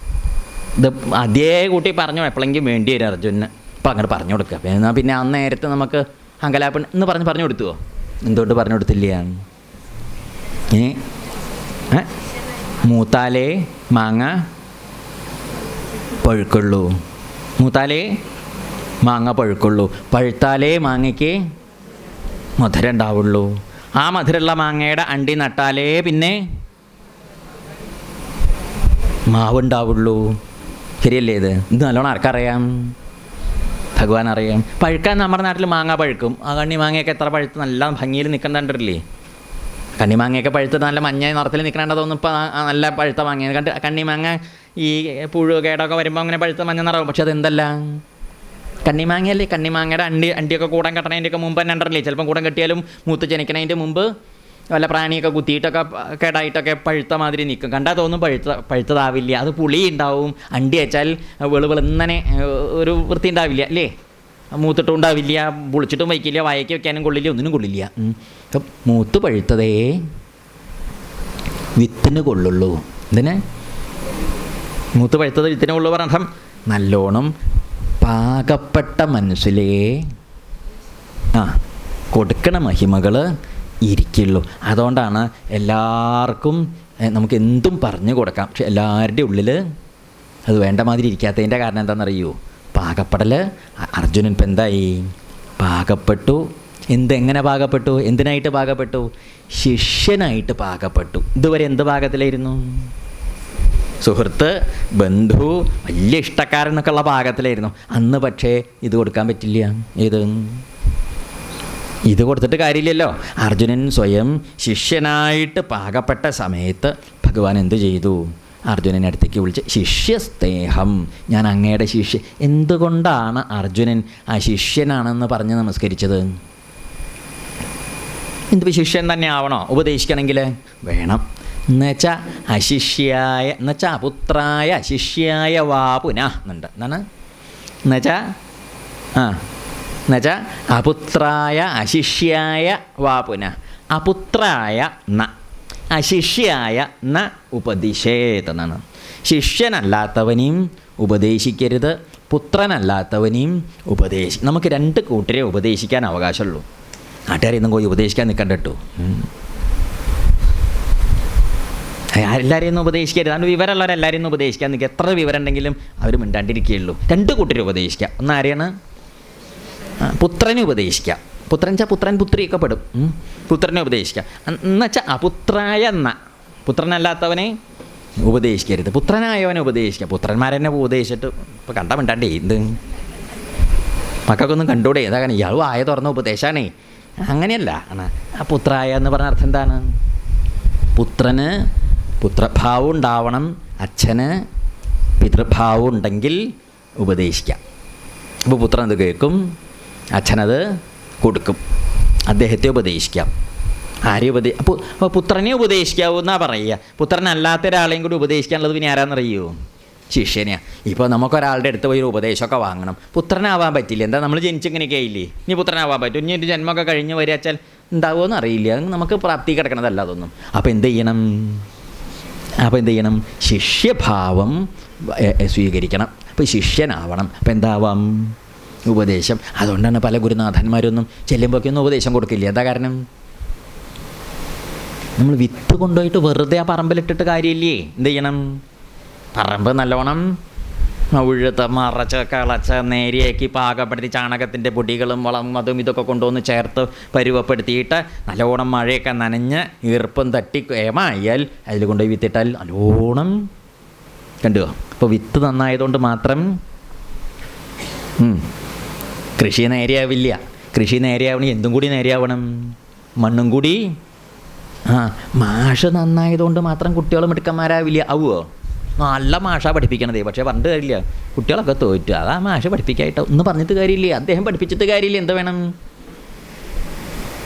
ഇത് അതേ കൂട്ടി പറഞ്ഞു എപ്പോഴെങ്കിലും വേണ്ടി വരും അർജുനന്. ഇപ്പം അങ്ങോട്ട് പറഞ്ഞു കൊടുക്കുക. എന്നാൽ പിന്നെ ആ നേരത്ത് നമുക്ക് അങ്കലാപ്പ് എന്ന് പറഞ്ഞു കൊടുത്തുവോ? എന്തുകൊണ്ട് പറഞ്ഞു കൊടുത്തില്ല? മൂത്താലേ മാങ്ങ പഴുക്കുള്ളൂ, മൂത്താലേ മാങ്ങ പഴുക്കുള്ളൂ, പഴുത്താലേ മാങ്ങയ്ക്ക് മധുരം ഉണ്ടാവുള്ളൂ, ആ മധുരമുള്ള മാങ്ങയുടെ അണ്ടി നട്ടാലേ പിന്നെ മാവുണ്ടാവുള്ളൂ. ശരിയല്ലേ? ഇത് നല്ലോണം ആർക്കറിയാം? ഭഗവാൻ അറിയാം. പഴുക്കാൻ നമ്മുടെ നാട്ടിൽ മാങ്ങ പഴുക്കും. ആ കണ്ണിമാങ്ങയൊക്കെ എത്ര പഴുത്ത് നല്ല ഭംഗിയിൽ നിൽക്കണ്ടല്ലേ? കണ്ണിമാങ്ങയൊക്കെ പഴുത്ത് നല്ല മഞ്ഞ നിറത്തിൽ നിൽക്കണതൊന്നും ഇപ്പോൾ നല്ല പഴുത്ത മാങ്ങ കണ്ണിമാങ്ങ ഈ പുഴു കേടൊക്കെ വരുമ്പോൾ അങ്ങനെ പഴുത്ത മഞ്ഞ നിറവും. പക്ഷെ അതെന്തല്ല കണ്ണിമാങ്ങയല്ലേ? കണ്ണിമാങ്ങയുടെ അണ്ടിയൊക്കെ കൂടം കെട്ടണതിൻ്റെയൊക്കെ മുമ്പ് തന്നെ ഉണ്ടല്ലേ? ചിലപ്പം കൂടം കെട്ടിയാലും മൂത്ത് ജനിക്കണതിൻ്റെ മുമ്പ് വല്ല പ്രാണിയൊക്കെ കുത്തിയിട്ടൊക്കെ കേടായിട്ടൊക്കെ പഴുത്ത മാതിരി നിൽക്കും. കണ്ടാൽ തോന്നും പഴുത്തതാവില്ല. അത് പുളി ഉണ്ടാവും. അണ്ടി വെച്ചാൽ വെളുവെളുന്നനെ ഒരു വൃത്തി ഉണ്ടാവില്ല അല്ലേ? മൂത്തിട്ടും ഉണ്ടാവില്ല, പുളിച്ചിട്ടും വയ്ക്കില്ല, വായയ്ക്ക് വെക്കാനും കൊള്ളില്ല, ഒന്നിനും കൊള്ളില്ല. അപ്പം മൂത്ത് പഴുത്തതേ വിത്തിന് കൊള്ളുള്ളൂ. ഇതിന് മൂത്ത് പഴുത്തത് വിത്തിന് കൊള്ളു പറഞ്ഞം നല്ലോണം പാകപ്പെട്ട മനസ്സിലേ കൊടുക്കണ മഹിമകൾ ഇരിക്കുള്ളൂ. അതുകൊണ്ടാണ് എല്ലാവർക്കും നമുക്ക് എന്തും പറഞ്ഞു കൊടുക്കാം. പക്ഷെ എല്ലാവരുടെയും ഉള്ളിൽ അത് വേണ്ട മാതിരി ഇരിക്കാത്തതിൻ്റെ കാരണം എന്താണെന്നറിയൂ? പാകപ്പെടൽ. അർജുനൻ ഇപ്പം എന്തായി? പാകപ്പെട്ടു. എങ്ങനെ പാകപ്പെട്ടു? എന്തിനായിട്ട് പാകപ്പെട്ടു? ശിഷ്യനായിട്ട് പാകപ്പെട്ടു. ഇതുവരെ എന്ത് പാകത്തിലായിരുന്നു? സുഹൃത്ത്, ബന്ധു, വലിയ ഇഷ്ടക്കാരൻ എന്നൊക്കെ ഉള്ള പാകത്തിലായിരുന്നു അന്ന്. പക്ഷേ ഇത് കൊടുക്കാൻ പറ്റില്ല. ഇത് കൊടുത്തിട്ട് കാര്യമില്ലല്ലോ. അർജുനൻ സ്വയം ശിഷ്യനായിട്ട് പാകപ്പെട്ട സമയത്ത് ഭഗവാൻ എന്ത് ചെയ്തു? അർജുനനെ അടുത്തേക്ക് വിളിച്ച് ശിഷ്യസ്നേഹം, ഞാൻ അങ്ങയുടെ ശിഷ്യ. എന്തുകൊണ്ടാണ് അർജുനൻ ആ ശിഷ്യനാണെന്ന് പറഞ്ഞ് നമസ്കരിച്ചത്? എന്ത് ശിഷ്യൻ തന്നെ ആവണോ? ഉപദേശിക്കണമെങ്കിൽ വേണം. എന്നുവെച്ചാൽ അശിഷ്യായ എന്നുവെച്ചാൽ അപുത്രായ അശിഷ്യായ വാ പുനഃ എന്നുണ്ട്. എന്താണ് എന്നുവെച്ചാൽ അപുത്രായ അശിഷ്യായ വാ പുനഃ. അപുത്രായ ന അശിഷ്യായ ന ഉപദിശേത് എന്നാണ്. ശിഷ്യനല്ലാത്തവനെയും ഉപദേശിക്കരുത്, പുത്രനല്ലാത്തവനെയും നമുക്ക് 2 കൂട്ടരെ ഉപദേശിക്കാൻ അവകാശമുള്ളൂ. നാട്ടുകാരെയൊന്നും പോയി ഉപദേശിക്കാൻ നിൽക്കണ്ട കേട്ടോ. എല്ലാവരെയും ഒന്നും ഉപദേശിക്കരുത്. അതുകൊണ്ട് വിവരമുള്ളവരെല്ലാവരെയും ഒന്നും ഉപദേശിക്കാൻ നിൽക്കുക. എത്ര വിവരം ഉണ്ടെങ്കിലും അവർ മിണ്ടാണ്ടിരിക്കുകയുള്ളൂ. 2 കൂട്ടരെ ഉപദേശിക്കുക. ഒന്ന് ആരെയാണ്? പുത്രനെ ഉപദേശിക്കുക. പുത്രൻ വെച്ചാൽ പുത്രൻ പുത്രിയൊക്കെ പെടും. പുത്രനെ ഉപദേശിക്കുക എന്നുവെച്ചാൽ അപുത്രായ എന്ന പുത്രനല്ലാത്തവനെ ഉപദേശിക്കരുത്, പുത്രനായവനെ ഉപദേശിക്കുക. പുത്രന്മാരെന്നെ ഉപദേശിച്ചിട്ട് ഇപ്പോൾ കണ്ട മിണ്ടാണ്ടേ എന്ത് മക്കൾക്കൊന്നും കണ്ടൂടെ? ഏതാ കാരണം ഇയാൾ വായ തുറന്ന ഉപദേശമാണേ. അങ്ങനെയല്ല. ആ പുത്രായ എന്ന് പറഞ്ഞ അർത്ഥം എന്താണ്? പുത്രന് പുത്രഭാവം ഉണ്ടാവണം, അച്ഛന് പിതൃഭാവം ഉണ്ടെങ്കിൽ ഉപദേശിക്കാം. അപ്പോൾ പുത്രൻ അത് കേൾക്കും, അച്ഛനത് കൊടുക്കും, അദ്ദേഹത്തെ ഉപദേശിക്കാം. അപ്പോൾ പുത്രനെ ഉപദേശിക്കാവൂ എന്നാ പറയുക. പുത്രനല്ലാത്ത ഒരാളെയും കൂടി ഉപദേശിക്കാനുള്ളത് പിന്നെ ആരാന്നറിയോ? ശിഷ്യനെയാണ്. ഇപ്പോൾ നമുക്കൊരാളുടെ അടുത്ത് പോയി ഒരു ഉപദേശമൊക്കെ വാങ്ങണം. പുത്രനാവാൻ പറ്റില്ല. എന്താ, നമ്മൾ ജനിച്ചിങ്ങനെയൊക്കെ ആയില്ലേ, ഇനി പുത്രനാവാൻ പറ്റും, ഇനി ഒരു ജന്മമൊക്കെ കഴിഞ്ഞ് വരിക വെച്ചാൽ ഉണ്ടാവുമെന്ന് അറിയില്ല. നമുക്ക് പ്രാപ്തി കിടക്കണതല്ല അതൊന്നും. അപ്പോൾ എന്ത് ചെയ്യണം? ശിഷ്യഭാവം സ്വീകരിക്കണം. അപ്പോൾ ശിഷ്യനാവണം. അപ്പോൾ എന്താവാം? ഉപദേശം. അതുകൊണ്ടാണ് പല ഗുരുനാഥന്മാരൊന്നും ചെല്ലുമ്പോഴൊക്കെയൊന്നും ഉപദേശം കൊടുക്കില്ല. എന്താ കാരണം? നമ്മൾ വിത്ത് കൊണ്ടുപോയിട്ട് വെറുതെ ആ പറമ്പിലിട്ടിട്ട് കാര്യമില്ലേ. എന്ത് ചെയ്യണം? പറമ്പ് നല്ലോണം ഉഴുത്ത് മറച്ച് കിളച്ച് നേരിയാക്കി പാകപ്പെടുത്തി ചാണകത്തിൻ്റെ പൊടികളും വളവും അതും ഇതൊക്കെ കൊണ്ടുവന്ന് ചേർത്ത് പരുവപ്പെടുത്തിയിട്ട് നല്ലോണം മഴയൊക്കെ നനഞ്ഞ് ഈർപ്പം തട്ടി ഏമായാൽ അതിൽ കൊണ്ടുപോയി വിത്തിട്ടാൽ നല്ലോണം കണ്ടുവോ. അപ്പോൾ വിത്ത് നന്നായതുകൊണ്ട് മാത്രം കൃഷി നേരെയാവില്ല. കൃഷി നേരെയാവണമെങ്കിൽ എന്തും കൂടി നേരെയാവണം, മണ്ണും കൂടി. മാഷ് നന്നായതുകൊണ്ട് മാത്രം കുട്ടികൾ മിടുക്കന്മാരാവില്ല. ആവുമോ? നല്ല മാഷ പഠിപ്പിക്കണതേ, പക്ഷേ പറഞ്ഞിട്ട് കാര്യമില്ല, കുട്ടികളൊക്കെ തോറ്റു. അതാ മാഷ പഠിപ്പിക്കായിട്ട് ഒന്ന് പറഞ്ഞിട്ട് കാര്യമില്ല, അദ്ദേഹം പഠിപ്പിച്ചിട്ട് കാര്യമില്ല. എന്ത് വേണം?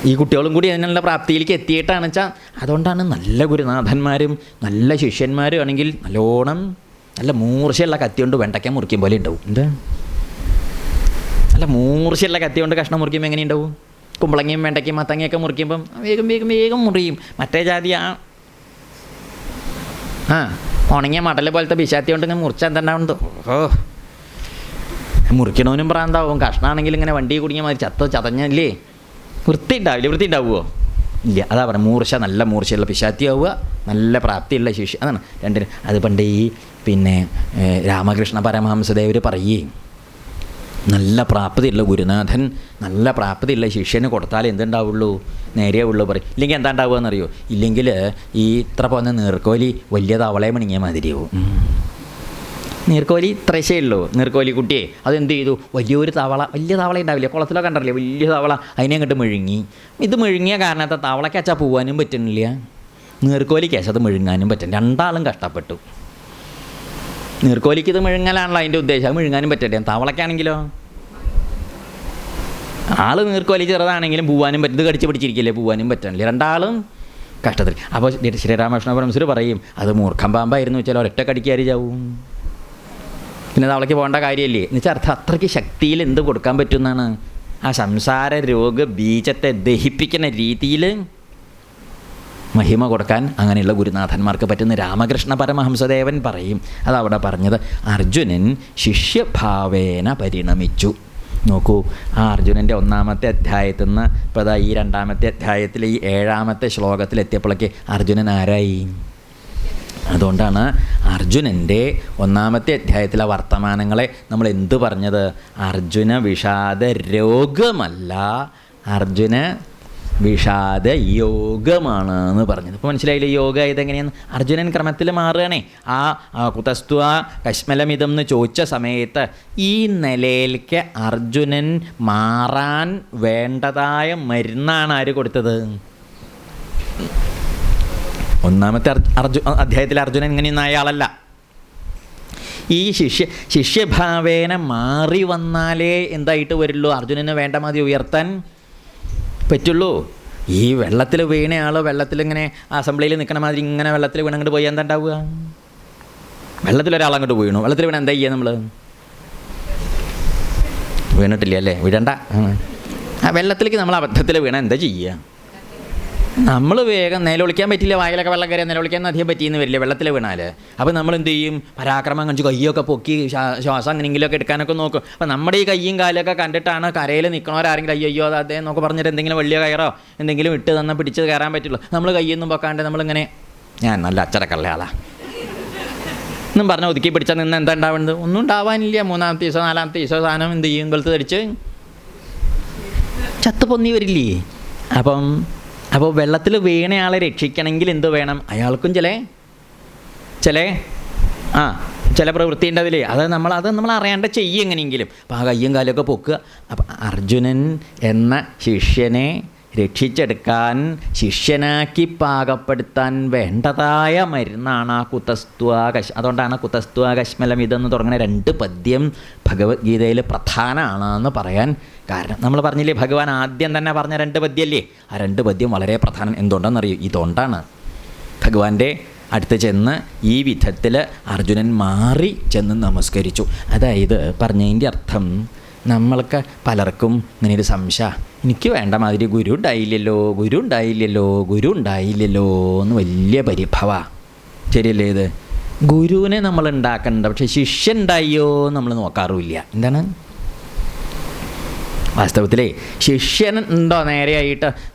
ഈ കുട്ടികളും കൂടി അതിനുള്ള പ്രാപ്തിയിലേക്ക് എത്തിയിട്ടാണ് വെച്ചാൽ. അതുകൊണ്ടാണ് നല്ല ഗുരുനാഥന്മാരും നല്ല ശിഷ്യന്മാരും ആണെങ്കിൽ നല്ലോണം നല്ല മൂർച്ചയുള്ള കത്തി കൊണ്ട് വെണ്ടയ്ക്ക മുറിക്കും പോലെ ഉണ്ടാവും. എന്താ, നല്ല മൂർച്ചയുള്ള കത്തി കൊണ്ട് കഷ്ണം മുറിക്കുമ്പോൾ എങ്ങനെ ഉണ്ടാവും? കുമ്പളങ്ങയും വെണ്ടയ്ക്കയും മത്തങ്ങയൊക്കെ മുറിക്കുമ്പം വേഗം മുറിയും. മറ്റേ ജാതി ഉണങ്ങിയ മടൽ പോലത്തെ പിശാത്തി കൊണ്ട് ഇങ്ങനെ മുറിച്ചാൽ എന്തുണ്ടാവുന്നത്? മുറിക്കണവനും പ്രാന്താവും. കഷ്ണമാണെങ്കിൽ ഇങ്ങനെ വണ്ടി കുടുങ്ങിയ മാതിരി ചതഞ്ഞല്ലേ, വൃത്തി ഉണ്ടാവുമോ? ഇല്ല. അതാ പറയുക, നല്ല മൂർച്ചയുള്ള പിശാത്തിയാവുക, നല്ല പ്രാപ്തിയുള്ള ശിഷ്യ. അതാണ് രണ്ടിനും. അത് പണ്ട് ഈ രാമകൃഷ്ണ പരമഹംസദേവർ പറയുകയും, നല്ല പ്രാപ്തിയുള്ള ഗുരുനാഥൻ നല്ല പ്രാപ്തിയുള്ള ശിഷ്യന് കൊടുത്താൽ എന്തുണ്ടാവുള്ളൂ? നേരെയുള്ളൂ പറയും. ഇല്ലെങ്കിൽ എന്താ ഉണ്ടാവുക എന്നറിയോ? ഇല്ലെങ്കിൽ ഈ ഇത്ര പോന്ന നീർക്കോലി വലിയ തവളയെ മണിങ്ങിയ മാതിരിയാവും. നീർക്കോലി ഇത്രശേ ഉള്ളൂ. നീർക്കോലി കുട്ടിയെ അതെന്ത് ചെയ്തു? വലിയ തവള ഉണ്ടാവില്ല, കുളത്തിലോ കണ്ടറില്ലേ, വലിയ തവള അതിനെ അങ്ങോട്ട് മെഴുങ്ങി. ഇത് മെഴുങ്ങിയ കാരണത്തെ തവളയ്ക്ക് അച്ചാൽ പോകാനും പറ്റുന്നില്ല, നീർക്കോലിക്ക് അത് മെഴുങ്ങാനും പറ്റും. രണ്ടാളും കഷ്ടപ്പെട്ടു. നീർക്കോലിക്ക് ഇത് മെഴുങ്ങലാണല്ലോ അതിൻ്റെ ഉദ്ദേശം, മെഴുങ്ങാനും പറ്റട്ടെ. തവളയ്ക്കാണെങ്കിലോ ആൾ നീർക്കോലി ചെറുതാണെങ്കിലും പോവാനും പറ്റും, ഇത് കടിച്ച് പിടിച്ചിരിക്കില്ലേ, പോവാനും പറ്റണില്ല, രണ്ടാളും കഷ്ടത്തിൽ. അപ്പോൾ ശ്രീരാമകൃഷ്ണ പരമഹംസർ പറയും, അത് മൂർഖം പാമ്പായിരുന്നു വെച്ചാൽ ഒരൊറ്റ കടിക്കാരി ചാവും, പിന്നെ തവളയ്ക്ക് പോകേണ്ട കാര്യമല്ലേ എന്ന് വെച്ചാൽ അർത്ഥം. അത്രയ്ക്ക് ശക്തിയിൽ എന്ത് കൊടുക്കാൻ പറ്റുമെന്നാണ്? ആ സംസാര രോഗ ബീജത്തെ ദഹിപ്പിക്കുന്ന രീതിയിൽ മഹിമ കൊടുക്കാൻ അങ്ങനെയുള്ള ഗുരുനാഥന്മാർക്ക് പറ്റുന്ന രാമകൃഷ്ണ പരമഹംസദേവൻ പറയും. അതവിടെ പറഞ്ഞത് അർജുനൻ ശിഷ്യഭാവേന പരിണമിച്ചു. നോക്കൂ, ആ അർജുനൻ്റെ 1-ാമത്തെ അധ്യായത്തിൽ നിന്ന് ഇപ്പോൾ അതാ ഈ 2-ാമത്തെ അധ്യായത്തിൽ ഈ 7-ാമത്തെ ശ്ലോകത്തിലെത്തിയപ്പോഴേക്ക് അർജുനൻ ആരായി? അതുകൊണ്ടാണ് അർജുനൻ്റെ 1-ാമത്തെ അധ്യായത്തിലെ വർത്തമാനങ്ങളെ നമ്മൾ എന്ത് പറഞ്ഞത്? അർജുന വിഷാദ രോഗമല്ല, അർജുന വിഷാദ യോഗമാണ് എന്ന് പറഞ്ഞത്. ഇപ്പോൾ മനസ്സിലായില്ലേ യോഗ ഇതെങ്ങനെയാണ്? അർജുനൻ ക്രമത്തിൽ മാറുകയാണേ. ആ കുതസ്ത്വ കശ്മലമിതം എന്ന് ചോദിച്ച സമയത്ത് ഈ നിലയിലേക്ക് അർജുനൻ മാറാൻ വേണ്ടതായ മരുന്നാണ് ആര് കൊടുത്തത്? 1-ാമത്തെ അധ്യായത്തിൽ അർജുനൻ ഇങ്ങനെയൊന്നും അയാളല്ല. ഈ ശിഷ്യഭാവേന മാറി വന്നാലേ എന്തായിട്ട് വരുള്ളൂ? അർജുനന് വേണ്ട മതി ഉയർത്താൻ പറ്റുള്ളൂ. ഈ വെള്ളത്തിൽ വീണയാൾ വെള്ളത്തിലിങ്ങനെ അസംബ്ലിയിൽ നിൽക്കണ മാതിരി ഇങ്ങനെ വെള്ളത്തിൽ വീണ് അങ്ങോട്ട് പോയി എന്താ ഉണ്ടാവുക? വെള്ളത്തിലൊരാൾ അങ്ങോട്ട് വീണു, വെള്ളത്തിൽ വീണ എന്താ ചെയ്യുക? നമ്മൾ വീണിട്ടില്ല അല്ലേ, വിടണ്ട. ആ വെള്ളത്തിലേക്ക് നമ്മൾ അബദ്ധത്തിൽ വീണ എന്താ ചെയ്യുക? നമ്മൾ വേഗം നിലവിളിക്കാൻ പറ്റില്ല, വായിലൊക്കെ വെള്ളം കയറിയാൽ നിലവിളിക്കാൻ അധികം പറ്റിയെന്ന് വരില്ല വെള്ളത്തിൽ വീണാൽ. അപ്പോൾ നമ്മൾ എന്ത് ചെയ്യും? പരാക്രമം കാണിച്ച് കയ്യൊക്കെ പൊക്കി ശ്വാസം അങ്ങനെയെങ്കിലുമൊക്കെ എടുക്കാനൊക്കെ നോക്കും. അപ്പോൾ നമ്മുടെ ഈ കയ്യും കാലൊക്കെ കണ്ടിട്ടാണ് കരയിൽ നിൽക്കണവരാരെങ്കിലും അയ്യോ അത് അദ്ദേഹം എന്നൊക്കെ പറഞ്ഞിട്ട് എന്തെങ്കിലും വലിയ കയറോ എന്തെങ്കിലും ഇട്ട് തന്നാൽ പിടിച്ച് കയറാൻ പറ്റുള്ളൂ. നമ്മൾ കയ്യൊന്നും പൊക്കാണ്ട് നമ്മളിങ്ങനെ ഞാൻ നല്ല അച്ചടക്കള്ള ആളാ എന്നും പറഞ്ഞ് ഒതുക്കി പിടിച്ചാൽ നിന്ന് എന്താ ഉണ്ടാവുന്നത്? ഒന്നും ഉണ്ടാവാനില്ല. 3-ാമത്തെ ദിവസം 4-ാമത്തെ ദിവസം സാധനം എന്ത് ചെയ്യും? വെളുത്ത് ധരിച്ച് ചത്ത് പൊന്നി വരില്ലേ? അപ്പോൾ വെള്ളത്തിൽ വീണയാളെ രക്ഷിക്കണമെങ്കിൽ എന്ത് വേണം? അയാൾക്കും ചില പ്രവൃത്തി ഉണ്ടാവില്ലേ? അത് നമ്മൾ അറിയാണ്ട് ചെയ്യും എങ്ങനെയെങ്കിലും. അപ്പോൾ ആ കയ്യും കാലൊക്കെ പൊക്കുക. അപ്പം അർജുനൻ എന്ന ശിഷ്യനെ രക്ഷിച്ചെടുക്കാൻ, ശിഷ്യനാക്കി പാകപ്പെടുത്താൻ വേണ്ടതായ മരുന്നാണ് ആ കുതസ്ത്വാകശ്. അതുകൊണ്ടാണ് കുതസ്ത്വാകശ്മലം ഇതെന്ന് തുടങ്ങുന്ന 2 പദ്യം ഭഗവത്ഗീതയിൽ പ്രധാനമാണെന്ന് പറയാൻ കാരണം. നമ്മൾ പറഞ്ഞില്ലേ, ഭഗവാൻ ആദ്യം തന്നെ പറഞ്ഞ 2 പദ്യമല്ലേ, ആ 2 പദ്യം വളരെ പ്രധാനം. എന്തുകൊണ്ടാണെന്നറിയൂ? ഇതുകൊണ്ടാണ്. ഭഗവാന്റെ അടുത്ത് ചെന്ന് ഈ വിധത്തിൽ അർജുനൻ മാറി ചെന്ന് നമസ്കരിച്ചു. അതായത് പറഞ്ഞതിൻ്റെ അർത്ഥം, നമ്മൾക്ക് പലർക്കും ഇങ്ങനെ ഒരു സംശയം, എനിക്ക് വേണ്ട മാതിരി ഗുരു ഉണ്ടായില്ലല്ലോ എന്ന് വലിയ പരിഭവമാണ്. ശരിയല്ലേ ഇത്? ഗുരുവിനെ നമ്മൾ ഉണ്ടാക്കണ്ട, പക്ഷെ ശിഷ്യൻ ഉണ്ടായോ നമ്മൾ നോക്കാറുമില്ല. എന്താണ് വാസ്തവത്തിലേ? ശിഷ്യൻ ഉണ്ടോ നേരെയായിട്ട്?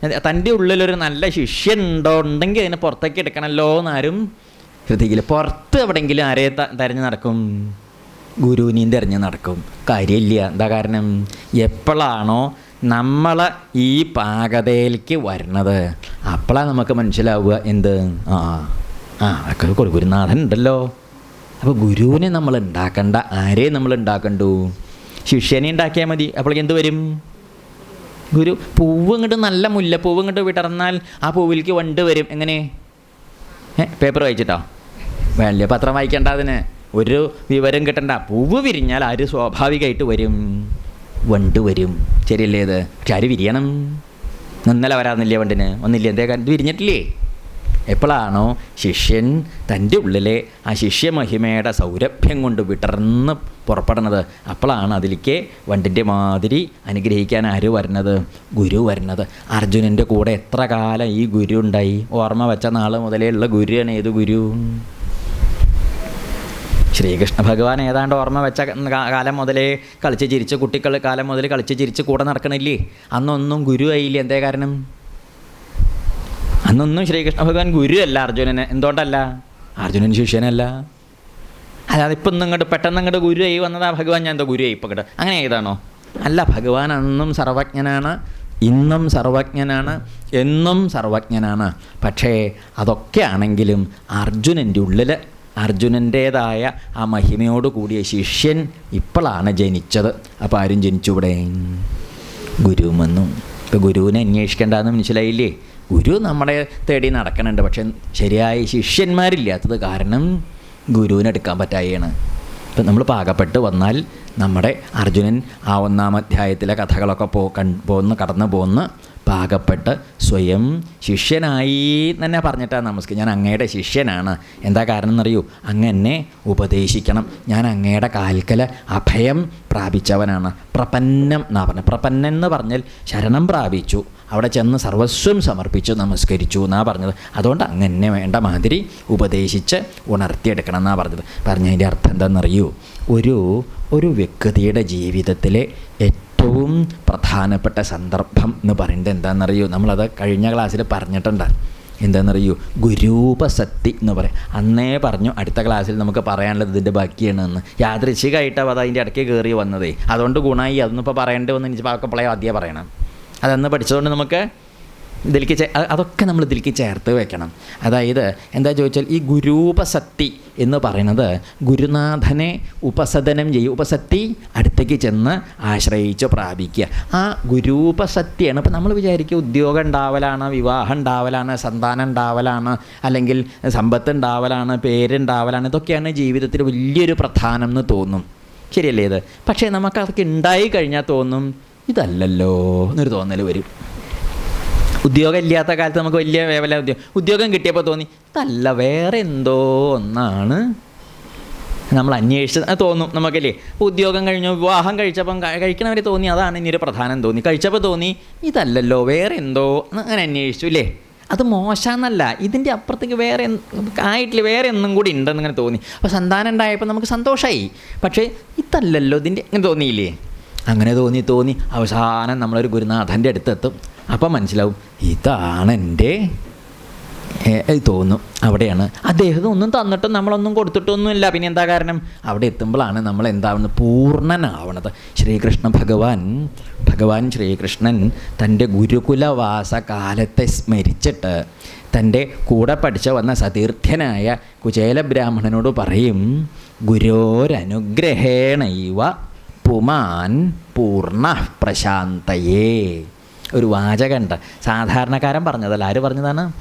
തൻ്റെ ഉള്ളിലൊരു നല്ല ശിഷ്യൻ ഉണ്ടെങ്കിൽ അതിനെ പുറത്തേക്ക് എടുക്കണമല്ലോ എന്നാരും ശ്രദ്ധിക്കില്ല. പുറത്ത് എവിടെയെങ്കിലും ആരെ തിരഞ്ഞ് നടക്കും? ഗുരുവിനെയും തിരഞ്ഞ് നടക്കും. കാര്യമില്ല. എന്താ കാരണം? എപ്പോഴാണോ നമ്മൾ ഈ പാകതയിലേക്ക് വരണത് അപ്പോഴാണ് നമുക്ക് മനസ്സിലാവുക എന്ത്, ഒക്കെ ഗുരുനാഥൻ ഉണ്ടല്ലോ. അപ്പോൾ ഗുരുവിനെ നമ്മൾ ഉണ്ടാക്കണ്ട, ആരെ നമ്മൾ ഉണ്ടാക്കണ്ടു? ശിഷ്യനെ ഉണ്ടാക്കിയാൽ മതി. അപ്പോഴേക്ക് എന്ത് വരും? ഗുരു പൂവ് ഇങ്ങോട്ട്, നല്ല മുല്ലപ്പൂവ് ഇങ്ങോട്ട് വിടർന്നാൽ ആ പൂവിലേക്ക് വണ്ട് വരും. എങ്ങനെ? പേപ്പർ വായിച്ചിട്ടോ? വേണ്ട, പത്രം വായിക്കേണ്ട, അതിന് ഒരു വിവരം കിട്ടണ്ട. പൂവ് വിരിഞ്ഞാൽ ആര് സ്വാഭാവികമായിട്ട് വരും? വണ്ട് വരും. ശരിയല്ലേ ഇത്? പക്ഷെ ആര് വിരിയണം? ഇന്നലെ വരാമെന്നില്ലേ വണ്ടിന്? ഒന്നില്ല. എന്തേ ഇത് വിരിഞ്ഞിട്ടില്ലേ? എപ്പോഴാണോ ശിഷ്യൻ തൻ്റെ ഉള്ളിലെ ആ ശിഷ്യമഹിമയുടെ സൗരഭ്യം കൊണ്ട് വിടർന്ന് പുറപ്പെടുന്നത്, അപ്പോഴാണ് അതിലേക്ക് വണ്ടിൻ്റെ മാതിരി അനുഗ്രഹിക്കാൻ ആര് വരുന്നത്? ഗുരു വരുന്നത്. അർജുനൻ്റെ കൂടെ എത്ര കാലം ഈ ഗുരു ഉണ്ടായി? ഓർമ്മ വെച്ച നാൾ മുതലേ ഉള്ള ഗുരുവാണ്. ഏത് ഗുരു? ശ്രീകൃഷ്ണ ഭഗവാൻ ഏതാണ്ട് ഓർമ്മ വെച്ച കാലം മുതലേ കളിച്ച് ചിരിച്ച്, കുട്ടികൾ കാലം മുതൽ കളിച്ച് ചിരിച്ച് കൂടെ നടക്കണില്ലേ? അന്നൊന്നും ഗുരു ആയില്ലേ. എന്തേ കാരണം? അന്നൊന്നും ശ്രീകൃഷ്ണ ഭഗവാൻ ഗുരു അല്ല അർജുനന്. എന്തുകൊണ്ടല്ല? അർജുനൻ ശിഷ്യനല്ല. അല്ലാതെ ഇപ്പം ഇങ്ങോട്ട് പെട്ടെന്ന് അങ്ങോട്ട് ഗുരു ആയി വന്നതാ ഭഗവാൻ, ഞാൻ എന്താ ഗുരു ആയി ഇപ്പം ഇങ്ങോട്ട് അങ്ങനെ ഏതാണോ? അല്ല, ഭഗവാൻ അന്നും സർവജ്ഞനാണ്, ഇന്നും സർവജ്ഞനാണ്, എന്നും സർവജ്ഞനാണ്. പക്ഷേ അതൊക്കെ ആണെങ്കിലും അർജുനൻ്റെ ഉള്ളിൽ അർജുനൻ്റേതായ ആ മഹിമയോട് കൂടിയ ശിഷ്യൻ ഇപ്പോഴാണ് ജനിച്ചത്. അപ്പോൾ ആരും ജനിച്ചുവിടെ? ഗുരുവും വന്നു. ഇപ്പോൾ ഗുരുവിനെ അന്വേഷിക്കേണ്ടതെന്ന് മനസ്സിലായില്ലേ? ഗുരു നമ്മളെ തേടി നടക്കണുണ്ട്, പക്ഷെ ശരിയായ ശിഷ്യന്മാരില്ലാത്തത് കാരണം ഗുരുവിനെടുക്കാൻ പറ്റായാണ്. ഇപ്പം നമ്മൾ പാകപ്പെട്ട് വന്നാൽ നമ്മുടെ അർജുനൻ ആ 1-ാം അധ്യായത്തിലെ കഥകളൊക്കെ കടന്നു പോന്ന് പാകപ്പെട്ട് സ്വയം ശിഷ്യനായി തന്നെ പറഞ്ഞിട്ടാണ് നമസ്കാരം. ഞാൻ അങ്ങയുടെ ശിഷ്യനാണ്. എന്താ കാരണം എന്നറിയൂ? അങ്ങ് എന്നെ ഉപദേശിക്കണം. ഞാൻ അങ്ങയുടെ കാൽക്കൽ അഭയം പ്രാപിച്ചവനാണ്. പ്രപന്നം എന്നാ പറഞ്ഞത്. പ്രപന്നം എന്ന് പറഞ്ഞാൽ ശരണം പ്രാപിച്ചു, അവിടെ ചെന്ന് സർവസ്വം സമർപ്പിച്ചു നമസ്കരിച്ചു എന്നാ പറഞ്ഞത്. അതുകൊണ്ട് അങ്ങനെ വേണ്ട മാതിരി ഉപദേശിച്ച് ഉണർത്തിയെടുക്കണം എന്നാണ് പറഞ്ഞത്. പറഞ്ഞതിൻ്റെ അർത്ഥം എന്താണെന്നറിയൂ? ഒരു വ്യക്തിയുടെ ജീവിതത്തിലെ ഏറ്റവും പ്രധാനപ്പെട്ട സന്ദർഭം എന്ന് പറയുന്നത് എന്താണെന്നറിയൂ? നമ്മളത് കഴിഞ്ഞ ക്ലാസ്സിൽ പറഞ്ഞിട്ടുണ്ട്. എന്താണെന്നറിയൂ? ഗുരൂപസക്തി എന്ന് പറയും. അന്നേ പറഞ്ഞു, അടുത്ത ക്ലാസ്സിൽ നമുക്ക് പറയാനുള്ളത് ഇതിൻ്റെ ബാക്കിയാണെന്ന്. യാദൃശ്ചികമായിട്ടാണ് അത് അതിൻ്റെ ഇടയ്ക്ക് കയറി വന്നതേ. അതുകൊണ്ട് ഗുണമായി. അതൊന്നും ഇപ്പോൾ പറയേണ്ടി വന്ന് എനിക്ക് പാക്കപ്പളേ ആദ്യം പറയണം. അതന്ന് പഠിച്ചതുകൊണ്ട് നമുക്ക് ഇതിലേക്ക് അതൊക്കെ നമ്മൾ ഇതിലേക്ക് ചേർത്ത് വെക്കണം. അതായത് എന്താ ചോദിച്ചാൽ, ഈ ഗുരൂപസക്തി എന്ന് പറയുന്നത് ഗുരുനാഥനെ ഉപസദനം ചെയ്യും. ഉപസക്തി അടുത്തേക്ക് ചെന്ന് ആശ്രയിച്ച് പ്രാപിക്കുക. ആ ഗുരൂപസക്തിയാണ്. ഇപ്പം നമ്മൾ വിചാരിക്കുക ഉദ്യോഗം ഉണ്ടാവലാണ്, വിവാഹം ഉണ്ടാവലാണ്, സന്താനം ഉണ്ടാവലാണ്, അല്ലെങ്കിൽ സമ്പത്ത് ഉണ്ടാവലാണ്, പേരുണ്ടാവലാണ്. ഇതൊക്കെയാണ് ജീവിതത്തിൽ വലിയൊരു പ്രധാനം എന്ന് തോന്നും. ശരിയല്ലേ ഇത്? പക്ഷേ നമുക്കതൊക്കെ ഉണ്ടായി കഴിഞ്ഞാൽ തോന്നും ഇതല്ലല്ലോ എന്നൊരു തോന്നൽ വരും. ഉദ്യോഗം ഇല്ലാത്ത കാലത്ത് നമുക്ക് വലിയ വേവല ഉദ്യോഗം കിട്ടിയപ്പോൾ തോന്നി ഇതല്ല, വേറെ എന്തോ ഒന്നാണ് നമ്മൾ അന്വേഷിച്ച് തോന്നും നമുക്കല്ലേ. ഉദ്യോഗം കഴിഞ്ഞു, വിവാഹം കഴിച്ചപ്പം കഴിക്കണവർ തോന്നി അതാണ് ഇനിയൊരു പ്രധാനം തോന്നി. കഴിച്ചപ്പോൾ തോന്നി ഇതല്ലല്ലോ, വേറെ എന്തോ അങ്ങനെ അന്വേഷിച്ചു അല്ലേ. അത് മോശമെന്നല്ല, ഇതിൻ്റെ അപ്പുറത്തേക്ക് വേറെ ആയിട്ടില്ല, വേറെ ഒന്നും കൂടി ഉണ്ടെന്നിങ്ങനെ തോന്നി. അപ്പോൾ സന്താനം ഉണ്ടായപ്പോൾ നമുക്ക് സന്തോഷമായി. പക്ഷേ ഇതല്ലല്ലോ ഇതിൻ്റെ ഇങ്ങനെ തോന്നിയില്ലേ. അങ്ങനെ തോന്നി അവസാനം നമ്മളൊരു ഗുരുനാഥൻ്റെ അടുത്തെത്തും. അപ്പം മനസ്സിലാവും ഇതാണ് എൻ്റെ തോന്നും. അവിടെയാണ് അദ്ദേഹം ഒന്നും തന്നിട്ടും നമ്മളൊന്നും കൊടുത്തിട്ടൊന്നുമില്ല. പിന്നെ എന്താ കാരണം? അവിടെ എത്തുമ്പോഴാണ് നമ്മൾ എന്താവുന്നത്? പൂർണ്ണനാവണത്. ഭഗവാൻ ശ്രീകൃഷ്ണൻ തൻ്റെ ഗുരുകുലവാസ കാലത്തെ സ്മരിച്ചിട്ട് തൻ്റെ കൂടെ പഠിച്ച വന്ന സതീർത്ഥ്യനായ കുചേല ബ്രാഹ്മണനോട് പറയും, ഗുരോരനുഗ്രഹേണൈവ പുമാൻ പൂർണ്ണ പ്രശാന്തയേ. ഒരു വാചകമുണ്ട്. സാധാരണക്കാരൻ പറഞ്ഞതല്ല. ആര് പറഞ്ഞതാണ്?